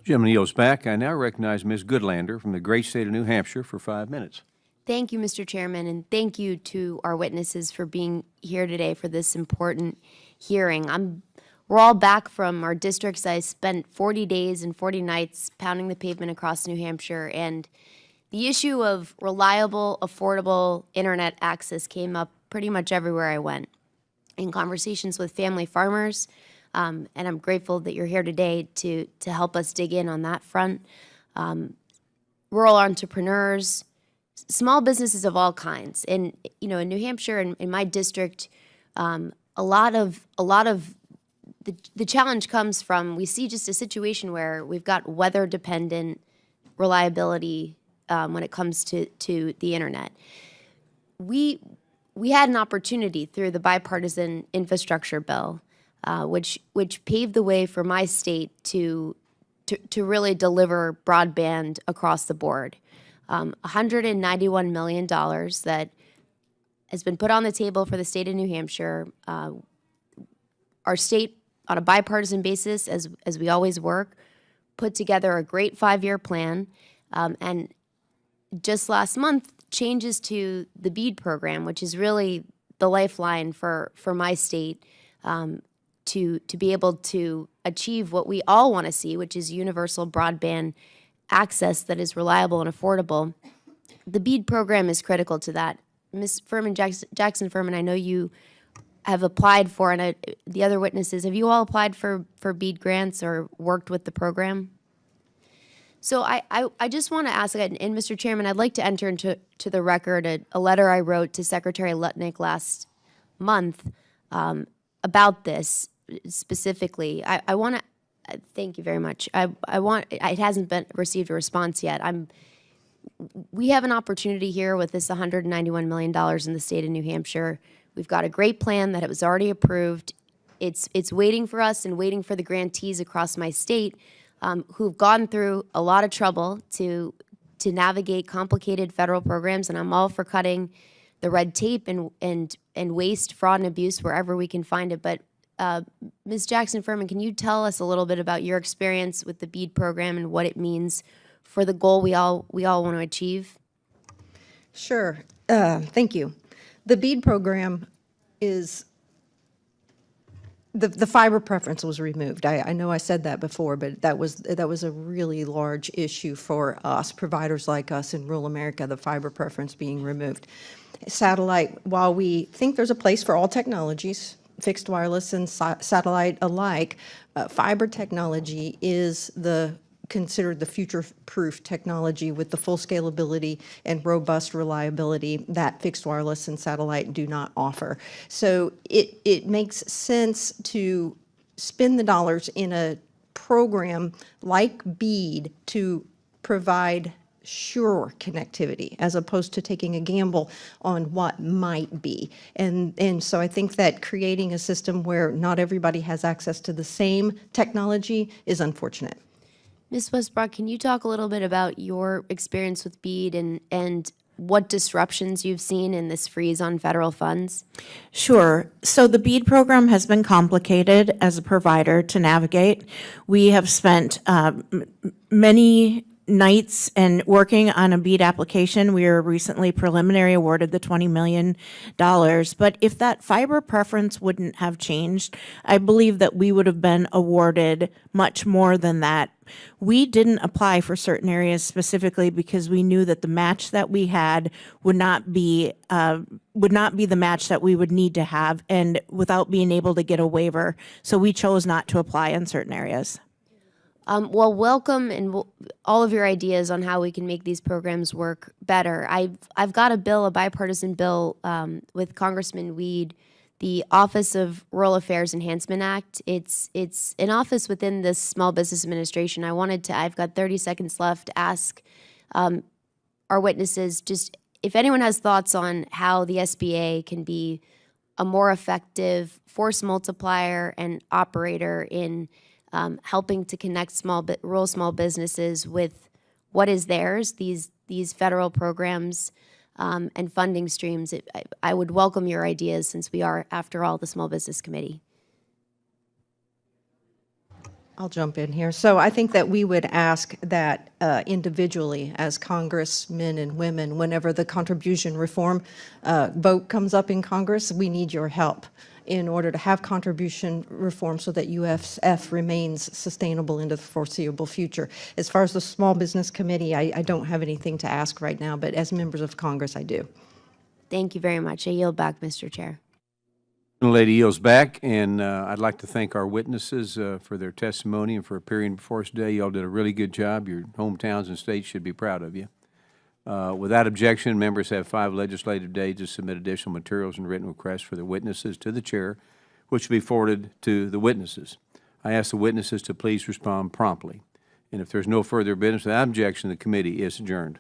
Gentleman yields back. I now recognize Ms. Goodlander from the great state of New Hampshire for 5 minutes. Thank you, Mr. Chairman, and thank you to our witnesses for being here today for this important hearing. We're all back from our districts. I spent 40 days and 40 nights pounding the pavement across New Hampshire, and the issue of reliable, affordable internet access came up pretty much everywhere I went. In conversations with family farmers, and I'm grateful that you're here today to help us dig in on that front. Rural entrepreneurs, small businesses of all kinds, and in New Hampshire, in my district, a lot of the challenge comes from, we see just a situation where we've got weather dependent reliability when it comes to the internet. We had an opportunity through the bipartisan infrastructure bill, which paved the way for my state to really deliver broadband across the board. $191 million that has been put on the table for the state of New Hampshire. Our state, on a bipartisan basis, as we always work, put together a great 5-year plan, and just last month, changes to the BEAD program, which is really the lifeline for my state, to be able to achieve what we all want to see, which is universal broadband access that is reliable and affordable. The BEAD program is critical to that. Ms. Furman, Jackson Furman, I know you have applied for, and the other witnesses, have you all applied for BEAD grants or worked with the program? So I just want to ask, and Mr. Chairman, I'd like to enter into the record a letter I wrote to Secretary Lutnick last month about this specifically. I want to thank you very much. It hasn't been received a response yet. We have an opportunity here with this $191 million in the state of New Hampshire. We've got a great plan that it was already approved. It's waiting for us and waiting for the grantees across my state who've gone through a lot of trouble to navigate complicated federal programs, and I'm all for cutting the red tape and waste, fraud, and abuse wherever we can find it. But Ms. Jackson Furman, can you tell us a little bit about your experience with the BEAD program and what it means for the goal we all want to achieve? Sure. Thank you. The BEAD program is the fiber preference was removed. I know I said that before, but that was a really large issue for us, providers like us in rural America, the fiber preference being removed. Satellite, while we think there's a place for all technologies, fixed wireless and satellite alike, fiber technology is considered the future-proof technology with the full scalability and robust reliability that fixed wireless and satellite do not offer. So it makes sense to spend the dollars in a program like BEAD to provide sure connectivity as opposed to taking a gamble on what might be. And so I think that creating a system where not everybody has access to the same technology is unfortunate. Ms. Westbrook, can you talk a little bit about your experience with BEAD and what disruptions you've seen in this freeze on federal funds? Sure. So the BEAD program has been complicated as a provider to navigate. We have spent many nights and working on a BEAD application. We were recently preliminary awarded the $20 million. But if that fiber preference wouldn't have changed, I believe that we would have been awarded much more than that. We didn't apply for certain areas specifically because we knew that the match that we had would not be the match that we would need to have, and without being able to get a waiver. So we chose not to apply in certain areas. Well, welcome and all of your ideas on how we can make these programs work better. I've got a bipartisan bill with Congressman Weed, the Office of Rural Affairs Enhancement Act. It's an office within this Small Business Administration. I've got 30 seconds left to ask our witnesses just if anyone has thoughts on how the SBA can be a more effective force multiplier and operator in helping to connect rural small businesses with what is theirs, these federal programs and funding streams. I would welcome your ideas since we are, after all, the Small Business Committee. I'll jump in here. So I think that we would ask that individually, as congressmen and women, whenever the contribution reform vote comes up in Congress, we need your help in order to have contribution reform so that USF remains sustainable into the foreseeable future. As far as the Small Business Committee, I don't have anything to ask right now, but as members of Congress, I do. Thank you very much. I yield back, Mr. Chair. The lady yields back, and I'd like to thank our witnesses for their testimony and for appearing before us today. You all did a really good job. Your hometowns and states should be proud of you. Without objection, members have 5 legislative days to submit additional materials and written requests for the witnesses to the chair, which will be forwarded to the witnesses. I ask the witnesses to please respond promptly. And if there's no further business without objection, the committee is adjourned.